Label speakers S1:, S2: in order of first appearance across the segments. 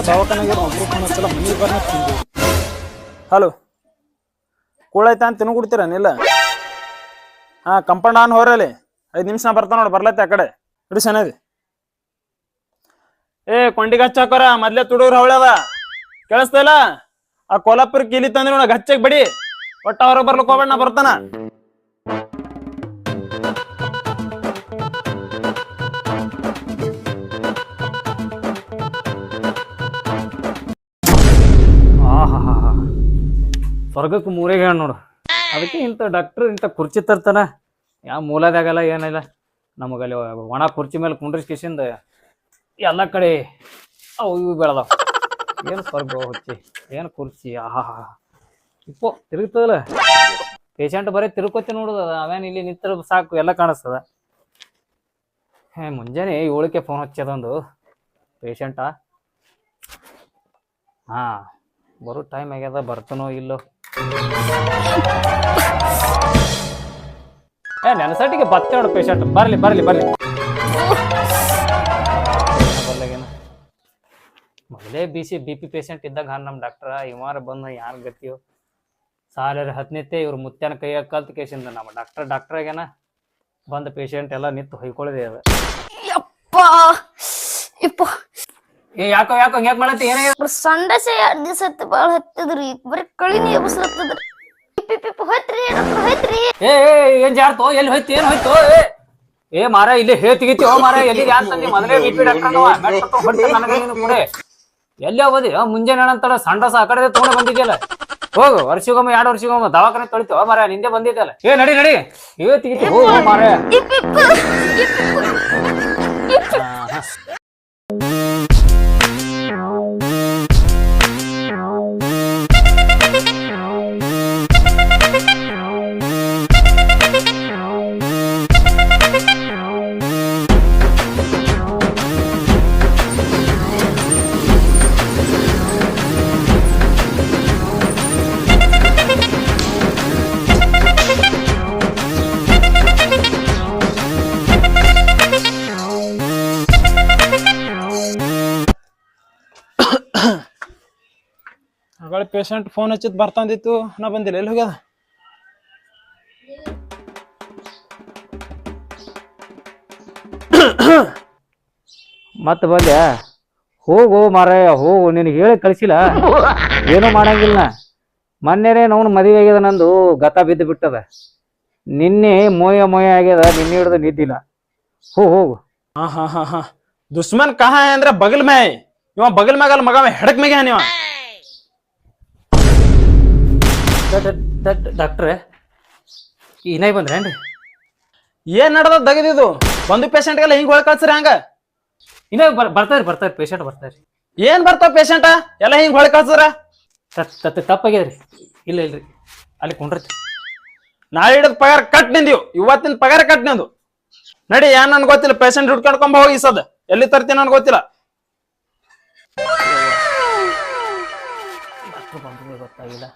S1: ದವಾಖಾನೆಗೆ ಒಬ್ರು ಫೋನ್ ಹಚ್ಚಲ್ಲ ಮನೆಗೆ ಬರ್ನ ತಿಂದು. ಹಲೋ ಕೂಳೈತಾ ಅಂತ ತಿನ್ನು ಕೊಡ್ತೀರನಿಲ್ಲ? ಹಾ ಕಂಪೌಂಡ್ ಆನ್ ಹೋರಲ್ಲಿ 5 ನಿಮಿಷ ನಾ ಬರ್ತಾನ ನೋಡಿ. ಬರ್ಲತ್ತೆ ಆ ಕಡೆ ಇಡು ಚೆನ್ನಾಗಿ. ಕೊಂಡಿಗೆ ಹಚ್ಚಾಕೋರ ಮೊದ್ಲೇ ತುಡುಗ್ರ ಹವಳದ ಕೇಳಿಸ್ತಾ ಇಲ್ಲ? ಆ ಕೋಲಾಪುರ ಕೀಲಿ ತಂದ್ರೆ ನೋಡ ಹಚ್ಚಕ್ ಬಡಿ. ಒಟ್ಟ ಹೊರಗೆ ಬರ್ಲಿಕ್ಕೆ ಹೋಗ್ಬೇಡ, ನಾ ಬರ್ತಾನ.
S2: ಸ್ವರ್ಗಕ್ಕೆ ಮೂರಿಗೆ ಹೇಳ ನೋಡು. ಅದಕ್ಕೆ ಇಂಥ ಡಾಕ್ಟ್ರ್ ಇಂಥ ಕುರ್ಚಿ ತರ್ತಾನ. ಯಾವ ಮೂಲದಾಗಲ್ಲ ಏನಿಲ್ಲ. ನಮಗಲ್ಲಿ ಒಣ ಕುರ್ಚಿ ಮೇಲೆ ಕುಂಡ್ರಿಸ್ಕಿಸಿಂದ ಎಲ್ಲ ಕಡೆ ಅವು ಇವು ಬೆಳೆದಾವ. ಏನು ಸ್ವರ್ಗ ಹುಚ್ಚಿ, ಏನು ಕುರ್ಚಿ. ಇಪ್ಪೋ ತಿರುಗ್ತದಲ್ಲ. ಪೇಷಂಟ್ ಬರೀ ತಿರುಕೋತಿ ನೋಡುದು. ಅವೇನು ಇಲ್ಲಿ ನಿಂತರ ಸಾಕು ಎಲ್ಲ ಕಾಣಿಸ್ತದ. ಮುಂಜಾನೆ 7ಕ್ಕೆ ಫೋನ್ ಹಚ್ಚದೊಂದು ಪೇಷಂಟ. ಬರೋ ಟೈಮ್ ಆಗ್ಯದ, ಬರ್ತಾನೋ ಇಲ್ಲೋ. ನೆನಸಟ್ಟಿಗೆ ಬತ್ತೆ ನೋಡು ಪೇಷಂಟ್. ಬರ್ಲಿ ಬರ್ಲಿ ಬರ್ಲಿ ಬರ್ಲಾಗೇನ. ಮೊದಲೇ BP ಪೇಷಂಟ್ ಇದ್ದಾಗ ನಮ್ಮ ಡಾಕ್ಟ್ರ ಇವಾರ ಬಂದ ಯಾರು ಗತಿಯೋ ಸಾಲರಿ ಹತ್ನಿತ್ತೆ. ಇವ್ರು ಮುತ್ಯಾನ ಕೈಯಾಗ ಕಲ್ತ್ ಕೇಸಿಂದ ನಮ್ಮ ಡಾಕ್ಟರ್ ಆಗ್ಯಾನ. ಬಂದ ಪೇಷಂಟ್ ಎಲ್ಲ ನಿಂತು ಹೊಯ್ಕೊಳ್ಳಿದೆ ಅದ. ಯಾಕೋ ಯಾಕೋ ಯಾಕೆ ಮಾಡತ್ತಿ? ಏನೇ
S3: ಸಂಡಸೆ 2 ದಿವಸ ಬಾಳ ಹತ್ತದ್ರಿ. ಬರೀ ಕಳಿನಿ ಎಬ್ಸಲತ್ತದ್ರಿ.
S2: ಏನ್ ಜಾರ್ತೋ? ಎಲ್ಲಿ ಹೋಯ್ತು? ಏನ್ ಹೋಯ್ತು? ಮಾರ ಇಲ್ಲಿ ಹೇತಿಗಿತಿ ಮಾರ. ಎಲ್ಲಿ ಅಂತಂದಿ? ಮೊದಲೇ BP ಡಾಕ್ಟರ್ ನನಗೆ ಎಲ್ಲಿ ಹೋಗೋದಿ? ಮುಂಜಾನೆ ಹೇಳಂತಾಳ ಸಂಡಸ ಆ ಕಡೆ ತಗೊಂಡೆ ಬಂದಿದ್ಯಲ್ಲ. ಹೋಗು, ವರ್ಷಿಗೊಮ್ಮೆ 2 ವರ್ಷಿಗೊಮ್ಮೆ ದವಾಖಾನೆ ತೊಳಿತೀವ ಮಾರ. ನಿಂದೆ ಬಂದಿದ್ದಲ್ಲ. ನಡಿ ನಡಿ ಹೇತಿಗಿತಿ ಹೋಗು ಮಾರ.
S1: ಆಗಳ ಪೇಷಂಟ್ ಫೋನ್ ಹಚ್ಚಿದ್ ಬರ್ತಂದಿತ್ತು, ನಾ ಬಂದಿಲ್ಲ. ಎಲ್ಲಿ ಹೋಗ್ಯದ?
S2: ಮತ್ತ ಬಂದೆ. ಹೋಗು ಮಾರಾಯ ಹೋಗು. ನಿನಗೆ ಹೇಳಿ ಕಳಿಸಿಲ್ಲ, ಏನೂ ಮಾಡಂಗಿಲ್ಲ. ಮೊನ್ನೆನೇ ನಾವು ಮದುವೆ ಆಗ್ಯದ, ನಂದು ಗತ ಬಿದ್ದು ಬಿಟ್ಟದ. ನಿನ್ನೆ ಮೋಯ ಆಗ್ಯದ, ನಿನ್ನೆ ಹಿಡಿದು ನಿದ್ದಿಲ್ಲ. ಹೋಗು.
S1: ಹಾ ದುಶ್ಮನ್ ಕಹಾ ಅಂದ್ರೆ ಬಗಲ್ ಮೇ. ಇವ ಬಗಲ್ ಮ್ಯಾಗಲ್ಲ ಮಗ, ಹೆಡಕ್ ಮೇಗ ನೀವ.
S2: ಡಾಕ್ಟ್ರೆ ಇನ್ನಾಗಿ ಬಂದ್ರೇನ್ರಿ?
S1: ಏನ್ ನಡ್ದ ದಗದಿದು? ಬಂದು ಪೇಷಂಟ್ಗೆಲ್ಲ ಹಿಂಗ್ ಹೊಳ್ ಕಳ್ಸ್ರಿ ಹಂಗ?
S2: ಇನ್ನ ಬರ್ತಾರ ಪೇಷಂಟ್ ಬರ್ತಾರ್ರಿ.
S1: ಏನ್ ಬರ್ತಾವ ಪೇಷಂಟ ಎಲ್ಲ ಹಿಂಗ್ ಹೊಳ್ ಕಳ್ಸರ?
S2: ತಪ್ಪಾಗ್ಯದ್ರಿ. ಇಲ್ರಿ ಅಲ್ಲಿ ಕೊಂಡ್ರತಿ.
S1: ನಾಳೆ ಹಿಡಿದ್ ಪಗಾರ ಕಟ್ ನಿಂದಿವ್. ಇವತ್ತಿನ ಪಗಾರ ಕಟ್ ನಿಂದು. ನಡಿ. ಏನ್ ನನ್ ಗೊತ್ತಿಲ್ಲ. ಪೇಷಂಟ್ ಹುಡ್ಕೊಂಡ್ಕೊಂಬ ಹೋಗಿ ಸದ್. ಎಲ್ಲಿ ತರ್ತೀನಿ ನನ್ ಗೊತ್ತಿಲ್ಲ.
S2: ಗೊತ್ತಾಗಿಲ್ಲ.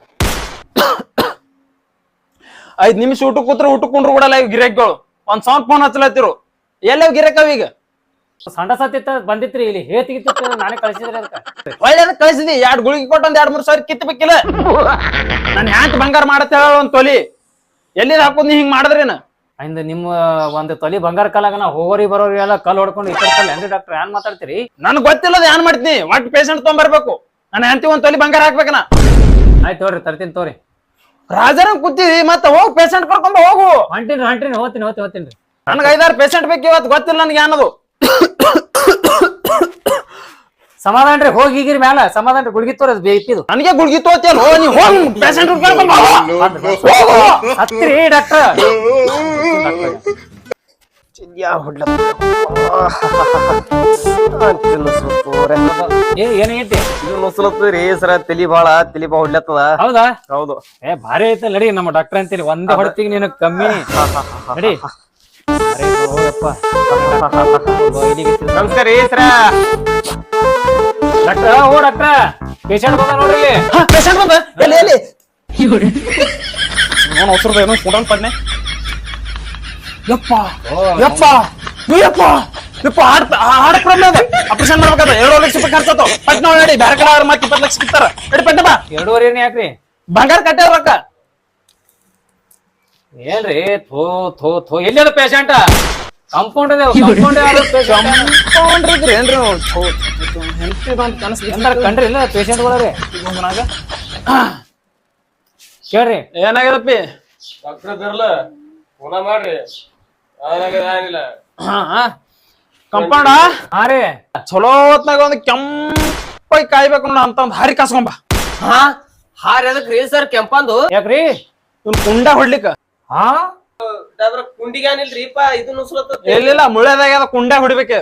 S1: 5 ನಿಮಿಷ ಊಟಕ್ಕೆ ಕೂತ್ರು ಊಟಕ್ಕೊಂಡ್ರು ಕೂಡಲ್ಲ ಗಿರಾಕಿಗಳು. ಒಂದ್ ಸೌಂಡ್ ಫೋನ್ ಹಚ್ಚಲತ್ತಿರು. ಎಲ್ಲವ್ ಗಿರಾಕವ್ ಈಗ?
S2: ಸಂಡ ಸತ್ತಿತ್ತ ಬಂದಿತ್ರಿ. ಇಲ್ಲಿ ಹೇತಿಗಿತ್ತ ನಾನೇ ಕಳಿಸಿದ್ರಿ. ಅದಕ್ಕೆ
S1: ಒಳ್ಳೇದ ಕಳಿಸಿದಿ. 2 ಗುಳಿಗೆ ಕೊಟ್ಟು 2-3 ಸಾವಿರ ಕಿತ್ತಬೇಕಿಲ್ಲ. ನನ್ ಹ್ಯಾಂಕ್ ಬಂಗಾರ ಮಾಡತ್ತ ಹೇಳ ಒಂದ್ ತೊಲಿ. ಎಲ್ಲಿದ್ ಹಾಕೋದ್ ನೀ ಹಿಂಗ್ ಮಾಡಿದ್ರೇನ?
S2: ಅಂದ ನಿಮ್ಮ ಒಂದು ತೊಲಿ ಬಂಗಾರ ಕಾಲಾಗ ನಾ ಹೋಗೋರಿ ಬರೋರಿ ಎಲ್ಲ ಕಲ್ ಹೊಡ್ಕೊಂಡು ಇರ್ತಾರಲ್ಲ ಏನ್ರಿ ಡಾಕ್ಟರ್? ಏನ್ ಮಾತಾಡ್ತೀರಿ?
S1: ನನ್ ಗೊತ್ತಿಲ್ಲದ ಏನ್ ಮಾಡ್ತೀನಿ. ಒಟ್ಟು ಪೇಷಂಟ್ ತೊಗೊಂಬರ್ಬೇಕು. ನನ್ನ ಹೆಂಡತಿ ಒಂದ್ ತೊಲಿ ಬಂಗಾರ ಹಾಕ್ಬೇಕನ.
S2: ಆಯ್ತು ತೋರಿ, ತರ್ತೀನಿ ತೋರಿ.
S1: ರಾಜಾರ ಕೂತಿದಿ ಮತ್ತ ಹೋಗ್ ಪೇಷಂಟ್ ಕರ್ಕೊಂಡ್ ಹೋಗು.
S2: ಹೊಂಟಿನಿ ಹೋಗ್ತೀನಿ.
S1: ನನ್ಗೆ 5-6 ಪೇಷಂಟ್ ಬೇಕು ಇವತ್ತು. ಗೊತ್ತಿಲ್ಲ ನನ್ಗೆ ಏನದು.
S2: ಸಮಾಧಾನ ರೀ. ಹೋಗಿಗಿರಿ ಮ್ಯಾಲ ಸಮಾಧಾನ ರೀ. ಗುಳ್ಗಿ ತೋರದ್ ಬೇಕಿದು.
S1: ನನಗೆ ಗುಳ್ಗಿ ತೋತಿಯಲ್ಲ. ನೀ ಹೋಗ್ ಪೇಷಂಟ್
S2: ಹತ್ತಿರಿ ಡಾಕ್ಟರ್. ಏನೈತಿ
S4: ತಲಿ ಬಾಳ ಹೊಡ್ಲತ್ತದ.
S2: ಹೌದಾ?
S4: ಹೌದು.
S2: ಭಾರಿ ಐತೆ ನಡಿ. ನಮ್ಮ ಡಾಕ್ಟರ್ ಅಂತೇಳಿ ಒಂದೇ ಹೊಡ್ತಿಗೆ ನೀನು ಕಮ್ಮಿ ನಡಿ.
S1: ನಮಸ್ಕಾರ ಸರ.
S2: ಡಾಕ್ಟರ್ ಓ ಡಾಕ್ಟರ್ ಪೇಷಂಟ್ ಬಂದ ನೋಡ್ರಿ.
S1: ಪೇಷಂಟ್ ಬಂದ ಎಲ್ಲಿ ಎಲ್ಲಿ? ಅವಸರದ ಏನೋ ಫೋಟೋನ್ ಪಡ್ನೆ. ಯಪ್ಪ ಯಪ್ಪ ಯಪ್ಪ ಹಾರ್ಟ್ ಪ್ರಾಬ್ಲಮ್ ಅದ ಆಪರೇಷನ್ ಮಾಡ್ಬೇಕದ 2 ಲಕ್ಷ ರೂಪಾಯಿ ಖರ್ಚಾತು ಪಟ್ನ ನೋಡಿ ಬೇರೆ ಕಡೆ ಅವ್ರ ಮತ್ತೆ 20 ಲಕ್ಷ ಬಿತ್ತಾರ ನಡಿ ಪಟ್ನ ಬಾ
S2: 2.5 ಯಾಕ್ರಿ
S1: ಬಂಗಾರ ಕಟ್ಟಾರ ರೊಕ್ಕ
S2: ಏನ್ರಿ ಥೋ ಥೋ ಥೋ ಎಲ್ಲಿ ಪೇಷಂಟ್ ಕಂಪೌಂಡ್ ಯಾರು
S1: ಕಂಪೌಂಡ್ರಿ ಏನ್ರಿ ಹೆಂಡತಿದೊಂದು ಕನಸು
S2: ಕಂಡ್ರಿ ಇಲ್ಲ ಪೇಷಂಟ್ಗಳವ್ರಿ
S1: ಮನಾಗ
S2: ಕೇಳ್ರಿ
S1: ಏನಾಗ್ಯದಪ್ಪಿ
S4: ಡಾಕ್ಟರ್ ಬರ್ಲ ಫೋನ ಮಾಡ್ರಿ ಏನಿಲ್ಲ
S1: ಕಂಪೌಂಡ
S2: ಹಾ ರೀ
S1: ಚಲೋ ಹೊತ್ನಾಗ ಒಂದು ಕೆಂಪಾಗಿ ಕಾಯ್ಬೇಕು ನೋಡ ಅಂತ ಒಂದು ಹಾರಿ ಕಾಸ್ಕೊಂಬ
S4: ಹಾರ್ ಎದಕ್ರಿ ಸರ್ ಕೆಂಪಂದು
S2: ಯಾಕ್ರಿ
S1: ಇವ್ನ ಕುಂಡ ಹೊಡ್ಲಿಕ್ಕ
S2: ಹಾ
S4: ಕುಂಡಿಗಾನಿಲ್ರಿಪ್ಪ ಇದು ನುಸ್ಲತ್ತ
S1: ಎಲ್ಲಿಲ್ಲ ಮುಳ್ಳೆದಾಗ ಕುಂಡ ಹೊಡಿಬೇಕು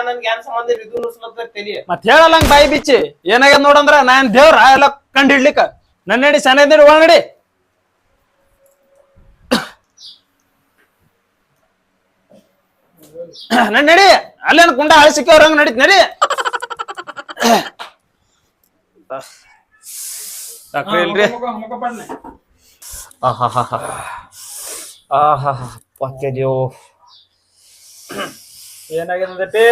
S4: ನನ್ಗೆ ಸಂಬಂಧ ಇದು ನುಸ್ಲತ್ತ ತಲಿ
S1: ಮತ್ ಹೇಳಲ್ಲ ಹಂಗ ಬಾಯಿ ಬಿಚ್ಚಿ ಏನಾಗ್ಯದ ನೋಡಂದ್ರ ನಾನ್ ದೇವ್ರ ಎಲ್ಲ ಕಂಡು ಹಿಡ್ಲಿಕ್ಕ ನನ್ನ ನಡಿ ಸಣ್ಣ ನಡಿ ಒಳ ನಡಿ ನನ್ ನಡಿ ಅಲ್ಲೇನು ಕುಂಡ ಹಾಳಿ ಸಿಕ್ಕವ್ರ ಹಂಗ ನಡೀತ್ ನಡಿ
S4: ಡಾಕ್ಟರ್ ಇಲ್ರಿ ಪತ್ತೆದ್ಯೋ
S1: ಏನಾಗ್ಯದಪ್ಪಿ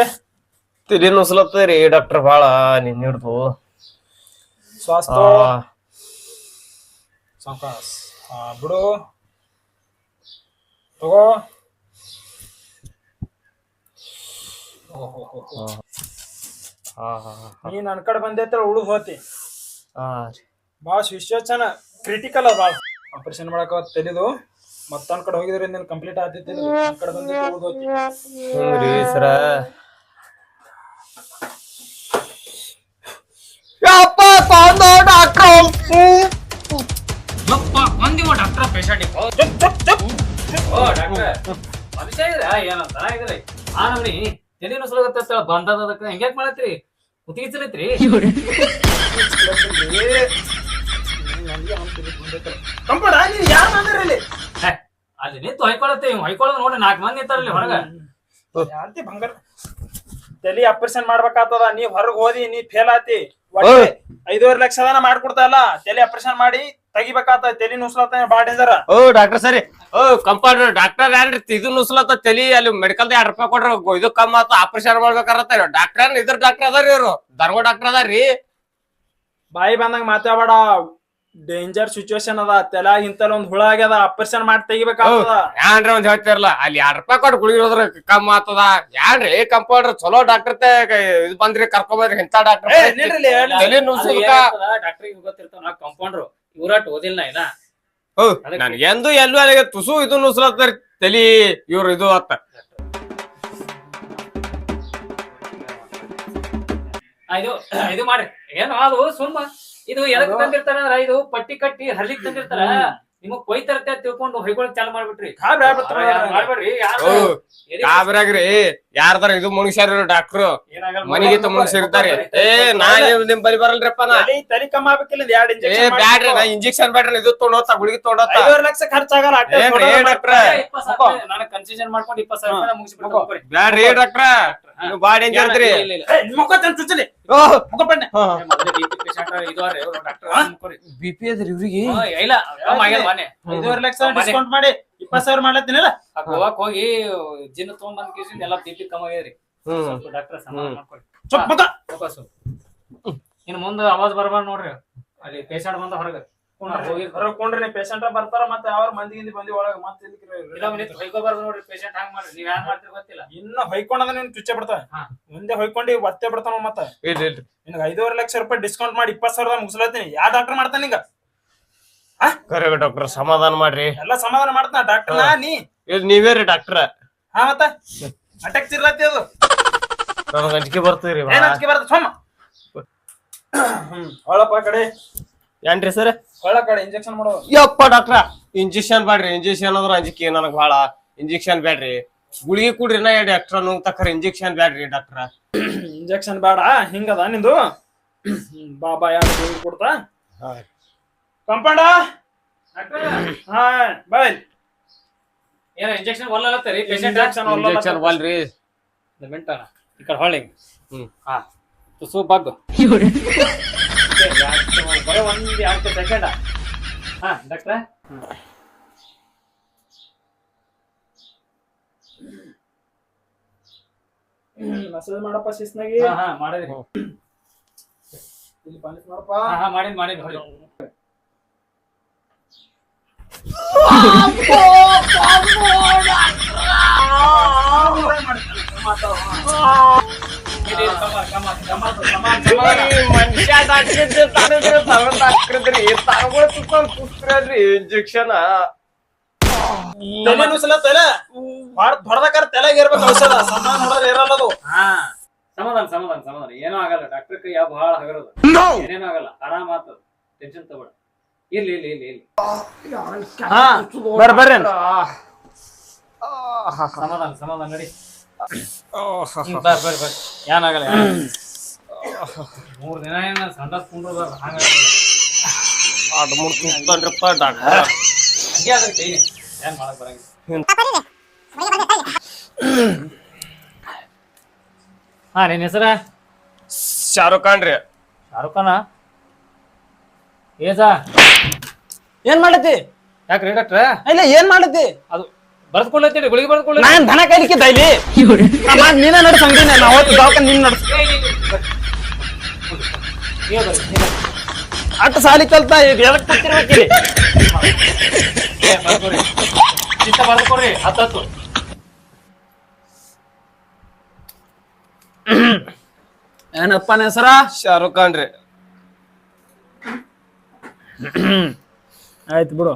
S4: ತಲಿ ನುಸ್ಲತ್ತರಿ ಡಾಕ್ಟರ್ ಬಾಳ ನಿನ್ ಹಿಡ್ದು
S1: ಸ್ವಾಸ್ಥ ಸಾವಕಾಶ ಬಿಡು ತಗೋ ನೀ ನನ್ ಕಡೆ ಬಂದೈತ್ರ ಉಳಿದು ಹೋತಿ ಬಾಳ ಸಿಚುವೇಶನ್ ಕ್ರಿಟಿಕಲ್ ಅದ ಬಾಳ ಆಪರೇಷನ್ ಮಾಡಕ ತೆಲಿದು ಮತ್ತೊಂದ್ ಕಡೆ ಹೋಗಿದ್ರಿಂದ ಕಂಪ್ಲೀಟ್ ಆಗ್ತೈತಿ ನನ್ ಕಡೆ ಬಂದೈತಿ ಉಳಿದು ಹೋತಿ
S4: ಹ್ಞೂರಿ ಸರ
S2: ಡಾಕ್ಟರ್ ಪೇಷಂಟ್ ಮನುಷ್ಯ ಇದ್ರ ಏನಂತ ಇದ್ರಿ ಆ ನಮ್ನಿ ತಲೆ ನುಸುಳಗತ್ತ ಬಂದದಕ್ಕ ಹೆಂಗ್ಯಾಕ್ ಮಾಡತ್ರಿ ಕುತ್ತಿಗಿಚ್ಚಲೈತ್ರಿ
S1: ಕಂಪೌಂಡ ನೀನ್ ಯಾರು ಬಂದಿರಲಿ
S2: ಅಲ್ಲಿ ನಿಂತು ಹೊಯ್ಕೊಳತ್ತೆ ಹೊಯ್ಕೊಳ್ಳೋದು ನೋಡಿ 4 ಮಂದಿ ನಿಂತಾರಲ್ಲಿ ಹೊರಗ
S1: ಯಾರ್ತಿ ಬಂಗಾರ ತಲಿ ಆಪರೇಷನ್ ಮಾಡ್ಬೇಕಾಗ್ತದ ನೀ ಹೊರಗ್ ಹೋದಿ ನೀ ಫೇಲ್ ಆತಿ 5.5 ಲಕ್ಷದನ ಮಾಡ್ಕೊಡ್ತಾಲ್ಲ ತಲಿ ಆಪರೇಷನ್ ಮಾಡಿ ತೆಗಿಬೇಕಾತ ತಲಿ ನುಸ್ಲತ್ತ ಬಾಳ ಡೇಂಜರ್
S4: ಓ ಡಾಕ್ಟರ್ ಸರಿ ಓ ಕಂಪೌಂಡರ್ ಡಾಕ್ಟರ್ ಯಾರ್ರಿ ಇದು ನುಸ್ಲತ್ತ ತಲಿ ಅಲ್ಲಿ ಮೆಡಿಕಲ್ $2 ಕೊಡ್ರ ಇದು ಕಮ್ಮ ಆತ ಆಪರೇಷನ್ ಮಾಡ್ಬೇಕಾರತ್ತ ಡಾಕ್ಟರ್ ಇದ್ರ ಡಾಕ್ಟರ್ ಅದಾರಿ ಇವ್ರು ಧರ್ಮ ಡಾಕ್ಟರ್ ಅದಾರಿ
S1: ಬಾಯಿ ಬಂದಂಗ ಮಾತಾಡ ಡೇಂಜರ್ ಸಿಚುವೇಶನ್ ಅದ ತಲ್ಯಾಗ ಇಂತಲ್ಲ ಒಂದ್ ಹುಳ ಆಗ್ಯದ ಆಪರೇಷನ್ ಮಾಡಿ ತೆಗಿಬೇಕಾಗ್ತದ
S4: ಯಾನ್ರಿ ಒಂದ್ ಹೇಳ್ತಿರಲ್ಲ ಅಲ್ಲಿ $2 ಕೊಟ್ಟು ಗುಳಿಗಿರೋದ್ರ ಕಮ್ಮ ಆತದ ಯಾನ್ರಿ ಕಂಪೌಂಡರ್ ಚಲೋ ಡಾಕ್ಟರ್ ಇದು ಬಂದ್ರಿ ಕರ್ಕೊಂಬಂದ್ರಿ ಇಂತ ಡಾಕ್ಟರ್ ತಲಿ ನುಸ್ಲಿಕ್ಕ
S2: ಡಾಕ್ಟರ್ ಗೊತ್ತಿರ್ತಾವ ನಾ ಕಂಪೌಂಡ್ರು ಇವ್ರಾಟ್ ಓದಿಲ್ಲ ಇನ್ನ
S4: ನನ್ಗೆ ಎಂದು ಎಲ್ಲೂ ಅಲ್ಲಿಗೆ ತುಸು ಇದು ನುಸ್ಲತ್ತರಿ ತಲಿ ಇವ್ರು ಇದು ಅತ್ತ
S2: ಇದು ಮಾಡ್ರಿ ಏನು ಅದು ಸುಮ್ಮ ಇದು ಎದಕ್ ತಂದಿರ್ತಾರ ಅಂದ್ರ ಇದು ಪಟ್ಟಿ ಕಟ್ಟಿ ಹರ್ಲಿಕ್ ತಂದಿರ್ತಾರ ನಿಮಗ್ ಕೊಯ್ತರತೆ ತಿಳ್ಕೊಂಡು ಹೊಯ್ಕೊಳಕ್ ಚಾಲು ಮಾಡ್ಬಿಟ್ರಿ ಮಾಡ್ಬೇಡ್ರಿ
S4: ಕಾಬ್ರಾಗ್ರಿ ಯಾರ್ದಾರ ಇದು ಮುನುಷ್ಯರು ಡಾಕ್ಟ್ರು ಮನಿಗಿಂತ ಮುನುಷ್ಯರಿರ್ತಾರೆ ಏ ನಾ ನಿಮ್ ಬರಿ ಬರಲ್ರಿಪ್ಪ ನಾ
S1: ತಲಿ ಕಮ್ಮ ಆಗ್ಬೇಕಿಲ್ಲ 2
S4: ಏ
S1: ಇಂಜೆಕ್ಷನ್
S4: ಬ್ಯಾಡ್ರಿ ನಾ ಇಂಜೆಕ್ಷನ್ ಬ್ಯಾಡ್ರಿ ಇದು ತೊಗೊಂಡೋತ ಗುಳಿಗೆ ತೊಗೊಂಡೋತ
S1: 5 ಲಕ್ಷ ಖರ್ಚಾಗಲ್ಲ
S4: ಡಾಕ್ಟ್ರ
S2: ನನಗ್ ಕನ್ಸೆಷನ್ ಮಾಡ್ಕೊಂಡು 20,000 ಮುಗಿಸ್ಬಿಡ್ತಾರೆ
S4: ಬ್ಯಾಡ್ರಿ ಡಾಕ್ಟ್ರ ನೀವು ಬಾಳ ಡೇಂಜರ್ ಇದ್ರಿ ಬಿಪಿ ಅದ್ರಿ ಇವ್ರಿಗೆ
S2: ಇಲ್ಲ
S1: 5 ಲಕ್ಷ ಡಿಸ್ಕೌಂಟ್ ಮಾಡಿ 20,000 ಮಾಡ್ಲತ್ತೀನಿಲ್ಲ
S2: ಗೋವಾಕ್ ಹೋಗಿ ಜಿನ್ ತಗೊಂಡ್ ಕೇಸಿಂದ ಎಲ್ಲ ಬಿಪಿ ಕಮ್ಮಿ ಆಗ್ಯದ್ರಿ ಡಾಕ್ಟರ್ ಸಮಾಧಾನ ಮಾಡ್ಕೊಡಿ
S1: ಚುಪ್ ಮಗ
S2: ಫೋಕಸ್ ಇನ್ ಮುಂದ ಆವಾಜ್ ಬರ್ಬಾರ್ದು ನೋಡ್ರಿ ಅಲ್ಲಿ ಪೇಷಂಟ್ ಬಂದ ಹೊರಗ
S1: ಹೊರಕೊಂಡ್ರಿ ಪೇಷಂಟ್ ಬರ್ತಾರ ಮತ್ತೆ ಯಾವ ಮಂದಿ ಬಂದಿ ಒಳಗ ಮತ್ತೆ
S2: ಇಲ್ಲ ಹೊಯ್ಕೋಬಾರ್ದು ನೋಡ್ರಿ ಪೇಷಂಟ್ ಹಂಗ್ ಮಾಡ್ರಿ ನೀವ್ ಯಾರು ಮಾಡ್ತೀರಿ ಗೊತ್ತಿಲ್ಲ
S1: ಇನ್ನ ಹೊಯ್ಕೊಂಡದ ನೀನ್ ಚುಚ್ಚೆ ಬಿಡ್ತಾವ ಮುಂದೆ ಹೊಯ್ಕೊಂಡು ಒತ್ತೆ ಬಿಡ್ತಾನ ಮತ್ತ ನಿನಗ 5.5 ಲಕ್ಷ ರೂಪಾಯಿ ಡಿಸ್ಕೌಂಟ್ ಮಾಡಿ 20,000 ಮುಗಿಸ್ಲತ್ತೀನಿ ಯಾವ ಡಾಕ್ಟರ್ ಮಾಡ್ತಾನ ಈಗ
S4: ಕರೆ ಡಾಕ್ಟರ್ ಸಮಾಧಾನ ಮಾಡ್ರಿ
S1: ಎಲ್ಲ ಸಮಾಧಾನ ಮಾಡ್ತಾನ ಡಾಕ್ಟರ್ ನೀ
S4: ನೀವೇರಿ ಡಾಕ್ಟರ್
S1: ಹಾ ಮತ್ತ ಅಟ್ಯಾಕ್ ಚಿರ್ಲತ್ತಿ ಅದು
S4: ನನಗೆ ಅಂಜಿಕೆ ಬರ್ತದ್ರಿ
S1: ಏನ್ ಅಂಜಿಕೆ ಬರ್ತದ ಸೋಮ ಒಳಪ್ಪ ಕಡೆ
S4: ಏನ್ರಿ ಸರ್
S1: ಒಳ ಕಡೆ ಇಂಜೆಕ್ಷನ್ ಮಾಡೋ
S4: ಯಪ್ಪ ಡಾಕ್ಟ್ರ ಇಂಜೆಕ್ಷನ್ ಬ್ಯಾಡ್ರಿ ಇಂಜೆಕ್ಷನ್ ಅಂದ್ರ ಅಂಜಿಕೆ ನನಗ್ ಭಾಳ ಇಂಜೆಕ್ಷನ್ ಬ್ಯಾಡ್ರಿ ಗುಳಿಗೆ ಕುಡ್ರಿ ನಾ ಡಾಕ್ಟ್ರ ತಕ್ಕರ ಇಂಜೆಕ್ಷನ್ ಬ್ಯಾಡ್ರಿ ಡಾಕ್ಟ್ರ
S1: ಇಂಜೆಕ್ಷನ್ ಬೇಡ ಹಿಂಗದ ನಿಂದು ಬಾಬಾ ಯಾರು ಗುಳಿಗೆ ಕೊಡ್ತಾ ಕಂಪೌಂಡ ಹಾ ಬಾಯ್
S2: ಏನ ಇಂಜೆಕ್ಷನ್ ಒಲ್ಲತ್ತರಿ ಪೇಷಂಟ್
S4: ಇಂಜೆಕ್ಷನ್ ವಾಲ್ರಿ
S2: ಮಿಂಟನ ಈ ಕಡೆ ಹೊಳ್ಳಿ ಹಾ ತುಸು ಬಗ್ಗು ಬರೋ 1-2 ಸೆಕೆಂಡ್ ಹಾ ಡಾಕ್ಟ್ರ
S1: ಮಸಾಜ್ ಮಾಡಪ್ಪ ಶಿಸ್ನಾಗಿ.
S2: ಹಾ ಮಾಡಿದ್ರಿ.
S1: ಇಲ್ಲಿ ಪಾಲಿಸ್ ಮಾಡಪ್ಪ.
S2: ಹಾ ಮಾಡಿದ್ ಹೊಡಿ.
S4: ಮನುಷ್ಯ ಡಾಕ್ಟ್ರಿ ಇಂಜೆಕ್ಷನ್
S1: ತಲೆ ನುಸಲ ತಲೆ ಹೊಡೆದಕ್ಕಾರ ತಲೆಗೆ ಇರ್ಬೇಕು ಔಷಧ. ಸಣ್ಣ ನೋಡೋದು ಇರಲ್ಲ ಅದು.
S2: ಹಾ ಸಮಾಧಾನ ಏನೂ ಆಗಲ್ಲ. ಡಾಕ್ಟರ್ ಕೈ ಯಾವ ಬಹಳ ಹಗರದು, ಏನೇನು ಆಗಲ್ಲ, ಆರಾಮ ಆಗ್ತದ. ಟೆನ್ಷನ್ ತಗೋಣ. ಇಲ್ಲಿ
S1: ಹಾ ಬರ್ರಿ
S2: ಸಮಾಧಾನ ನಡಿ. ಬರ್ರಿ ಏನಾಗಲ್ಲ. 3 ದಿನ ಏನ ಸಂಡಾಸ್ ಕುಂಡ್ರ ಹಂಗ
S4: ಡಾಕ್ಟರ್
S2: ಹಂಗೆ ಅದ್ರ ಕೈ ಏನ್ ಮಾಡಕ್ ಬರಂಗಿಲ್ಲ. ಹಾ ನಿನ್ ಹೆಸರ?
S4: ಶಾರುಖ್ ಖಾನ್ ರೀ.
S2: ಶಾರುಖ್ ಖಾನ ಏಜಾ
S1: ಏನ್ ಮಾಡತಿ?
S2: ಯಾಕ್ರಿ ಡಾಕ್ಟ್ರ?
S1: ಇಲ್ಲ ಏನ್ ಮಾಡತಿ?
S2: ಅದು ಬರ್ದ್ಕೊಳ್ಳತ್ತೀರಿ, ಗುಳಿಗೆ ಬರ್ದ್ಕೊಳ್ಳಿ.
S1: ನಾನ್ ದನ ಕೈಲಿಕ್ಕಿದ್ದ ಇಲ್ಲಿ ನೀನ ನಡ್ಸ ಅಂಗಡಿನ ನಾ ಅವತ್ತು ದವಾಖಾನೆ ನಿನ್ ನಡ್ಸ. ಅಟ್ ಸಾಲಿ ಕಲ್ತಾ ಈಗ ಎದಕ್ ಕೂತಿರ್ಬೇಕಿರಿ?
S2: ಬರ್ದ್ಕೊಡ್ರಿ 10.
S1: ಏನಪ್ಪ ಹೆಸರ?
S4: ಶಾರುಖ್ ಖಾನ್ ರೀ.
S1: ಆಯ್ತು ಬಿಡು.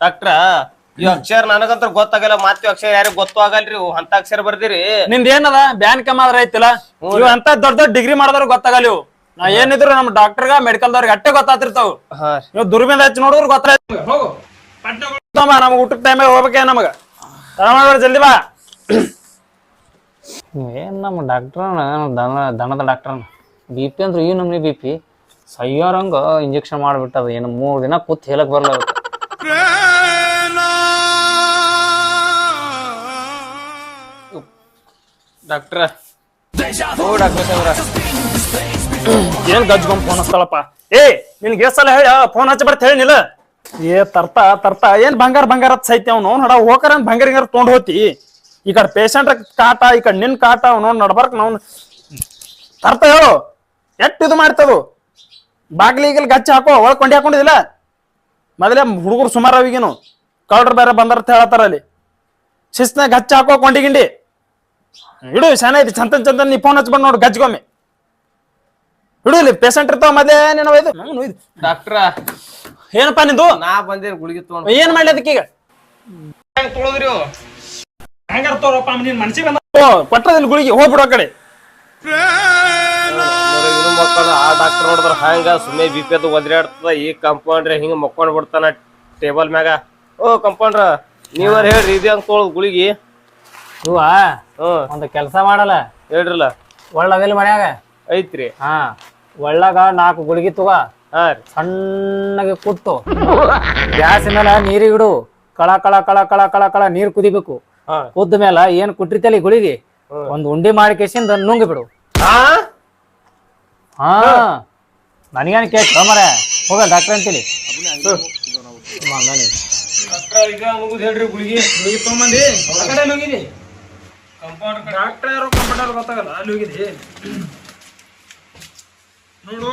S4: ಡಾಕ್ಟ್ರ ಈ ಅಕ್ಷರ ನನಗಂತ ಗೊತ್ತಾಗಲ್ಲ, ಮತ್ತೆ ಅಕ್ಷರ ಯಾರಿಗ ಗೊತ್ತು ಆಗಲ್ರಿ. ಅಂತ ಅಕ್ಷರ ಬರ್ದಿರಿ.
S1: ನಿಂದ ಏನದ ಬ್ಯಾನ್ ಕಮ್ ಆದ್ರ ಐತಿಲ್ಲ. ಇವ್ ಅಂತ ದೊಡ್ಡ ದೊಡ್ಡ ಡಿಗ್ರಿ ಮಾಡಿದವ್ರು ಗೊತ್ತಾಗಲ್ಲ ಇವು. ನಾ ಏನಿದ್ರು ನಮ್ ಡಾಕ್ಟರ್ಗ ಮೆಡಿಕಲ್ದವ್ರಿಗೆ ಅಟ್ಟೆ ಗೊತ್ತಾತಿರ್ತಾವ. ಇವ್ ದುರ್ಬಿಂದ ಹಚ್ಚಿ ನೋಡಿದ್ರು ಗೊತ್ತಾಗ. ಹೋಗು ನಮಗ್ ಊಟಕ್ ಟೈಮ್ ಹೋಗ್ಬೇಕೆ ನಮಗ. ಜಲ್ದಿ ಬಾ.
S2: ಏನ್ ನಮ್ಮ ಡಾಕ್ಟ್ರನ ದನದ ಡಾಕ್ಟ್ರನ BP ಅಂದ್ರೆ ಈ ನಮ್ನಿ BP ಸಯ್ಯಾರಂಗ ಇಂಜೆಕ್ಷನ್ ಮಾಡ್ಬಿಟ್ಟದ. ಏನು 3 ದಿನ ಕೂತ್ ಹೇಳಕ್ ಬರ್ಲ.
S4: ಡಾಕ್ಟ್ರ
S1: ಏನ್ ಗಜ್ಗೊಂಡ್ ಫೋನ್ ಹಚ್ತಾಳಪ್ಪ. ನಿನ್ಗೆ ಎಷ್ಟ್ ಸಲ ಹೇಳ ಫೋನ್ ಹಚ್ಚ ಬರ್ತ ಹೇಳಿನಿಲ್ಲ. ತರ್ತಾ ಏನ್ ಬಂಗಾರ ಸೈತಿ ಅವ್ನು ನಡ ಹೋಕರ ಬಂಗಾರ ತೊಗೊಂಡ್ ಹೋತಿ. ಈ ಕಡೆ ಪೇಷಂಟ್ ಕಾಟ, ಈ ಕಡೆ ನಿನ್ ಕಾಟ, ಅವ್ನು ನಡ್ಬರ್ಕ್ ನಾವ್ ತರ್ತ ಹೇಳು. ಎಟ್ ಇದು ಮಾಡ್ತದು. ಬಾಗ್ಲಿಗಲ್ ಗಚ್ಚ ಹಾಕೋ, ಒಳಗ್ ಕೊಂಡಿ ಹಾಕೊಂಡಿದಿಲ್ಲ. ಮೊದಲೇ ಹುಡುಗರು ಸುಮಾರು ಅವಿಗೇನು ಕೌಡ್ರ ಬೇರೆ ಬಂದಾರ ಹೇಳತ್ತಾರ ಅಲ್ಲಿ. ಶಿಸ್ನಾಗ ಗಚ್ಚ ಹಾಕೋ ಕೊಂಡಿ ಗಿಂಡಿ ಇಡು. ಶಾನ ಐತಿ ಚಂದ ನೀ ಫೋನ್ ಹಚ್ಬಂದ್ ನೋಡು ಗಜ್ಗೊಮ್ಮೆ ಇಡು. ಇಲ್ಲಿ ಪೇಷಂಟ್ ಇರ್ತಾವ ಮೊದ್ಲೇ ನೀನು ಒಯ್ದು.
S4: ಡಾಕ್ಟ್ರ
S1: ಏನಪ್ಪಾ ನಿಂದು?
S4: ನಾ ಬಂದೇನ್ ಗುಳಿಗೆ ತಗೊಂಡ್
S1: ಏನ್ ಮಾಡ್ಲಿ ಅದಕ್ಕೀಗ?
S4: ತೊಳದ್ರಿ
S1: ಹೆಂಗಾರ ತೋರಪ್ಪ ನಿನ್ ಮನ್ಸಿಗೆ ಬಂದ ಕೊಟ್ಟದಿಲ್ಲ ಗುಳಿಗೆ ಹೋಗ್ಬಿಡು ಆ ಕಡೆ.
S4: ಮಕ್ಕಳು ಆ ಡಾಕ್ಟರ್ ನೋಡಿದ್ರ ಹಂಗ ಸುಮ್ಮನೆ BP ಅದು ಒದ್ರಾಡ್ತದ. ಈ ಕಂಪೌಂಡ್ರೆ ಹಿಂಗ ಮಕ್ಕೊಂಡ್ ಬಿಡ್ತಾನ ಟೇಬಲ್ ಮ್ಯಾಗ. ಓ ಕಂಪೌಂಡ್ರ ನೀವರ ಹೇಳ್ರಿ ಇದು ಹಂಗ ತೊಳದ್ ಗುಳಿಗಿ.
S2: ಇವ ಒಂದ್ ಕೆಲ್ಸ ಮಾಡಲ್ಲ
S4: ಹೇಳ್ರಲ್ಲ.
S2: ಒಳ್ಳವೆಲ್ ಮನ್ಯಾಗ
S4: ಐತ್ರಿ.
S2: ಹಾ ಒಳ್ಳಾಗ 4 ಗುಳಿಗೆ ತಗೋ.
S4: ಹಾ ರೀ.
S2: ಸಣ್ಣಗೆ ಕುಟ್ಟು ಗ್ಯಾಸ್ ಮೇಲೆ ನೀರಿಗಿಡು. ಕಳ ಕಳ ಕಳ ಕಳ ಕಳ ಕಳ ನೀರ್ ಕುದಿಬೇಕು. ಕುದ್ದ ಮೇಲೆ ಏನ್ ಕುಟ್ಟಿರ್ತಲ್ಲ ಗುಳಿಗೆ ಒಂದ್ ಉಂಡಿ ಮಾಡಿ ಕೇಸಿಂದ ನುಂಗಿ ಬಿಡು. ಹಾ ನನಗೇನ್ ಕೇಳ್ತ ಮರ ಹೋಗ ಡಾಕ್ಟರ್ ಅಂತೇಳಿ.
S1: ಹೇಳ್ರಿ ಗುಳಿಗೆ ತಗೊಂಬಂದಿ ಆ ಕಡೆ ಹೋಗಿದಿ. ಡಾಕ್ಟರ್ ಯಾರು ಕಂಪೌಂಡರ್ ಗೊತ್ತಾಗಲ್ಲ ಅಲ್ಲಿ ಹೋಗಿದಿ ನೋಡು.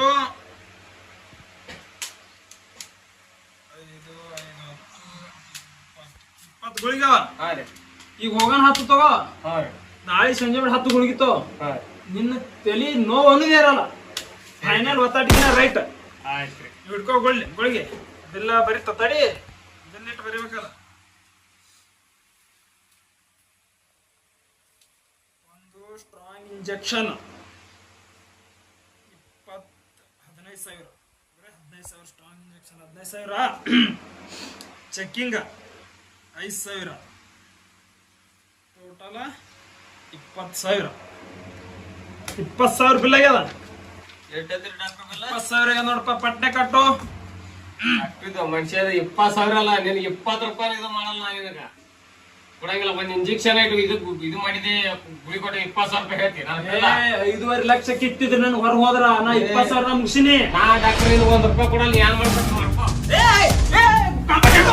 S1: 20 ಗುಳಿಗೆ ಈಗ ಹೋಗೋಣ 10 ತಗೋ. ನಾಳೆ ಸಂಜೆ ಮೇಲೆ 10 ಗುಳಿಗೆ ತಗೋ. ನಿನ್ನ ತಲಿ ನೋವು ಅನ್ನೋದೇ ಇರಲ್ಲ. ಫೈನಲ್ ಒತ್ತಾಟಿನ ರೈಟ್ ಹಿಡ್ಕೋ ಗುಳಿಗೆ. ಇದೆಲ್ಲ ಬರೀ ತತ್ತಾಡಿ ಇದನ್ನಿಟ್ಟು ಬರೀಬೇಕಲ್ಲ. ಒಂದು strong injection 15,000. 15,000 strong injection 15,000. Checking 5,000. Total 20,000. 20,000 bill ಆಗ್ಯದ. 20,000 ನೋಡಪ್ಪ ಪಟ್ನೆ ಕಟ್ಟು.
S4: ಮನುಷ್ಯ 20,000 ಅಲ್ಲ, ನಿನಗೆ 20 ರೂಪಾಯಿ ಇದು ಮಾಡಲ್ಲ. ನಿನಗ ಕೊಡಂಗಿಲ್ಲ. ಒಂದ್ ಇಂಜೆಕ್ಷನ್ ಆಯ್ತು ಇದು ಮಾಡಿದೆ ಗುಳಿ ಕೊಟ್ಟು 20,000 ರೂಪಾಯಿ ಹೇಳ್ತೀನಿ.
S1: 5.5 ಲಕ್ಷಕ್ಕೆ ಇಟ್ಟಿದ್ರೆ ನನ್ ಹೊರ ಹೋದ್ರ ನಾ 20,000 ಮುಗಿಸಿನಿ.
S4: ನಾ ಡಾಕ್ಟರ್ 1 ರೂಪಾಯಿ ಕೊಡಲ್ಲ. ಏನ್ ಮಾಡ್ಬೇಕು ಮಾಡ್ಕೋ.
S1: ಕಂಪೌಂಡರ್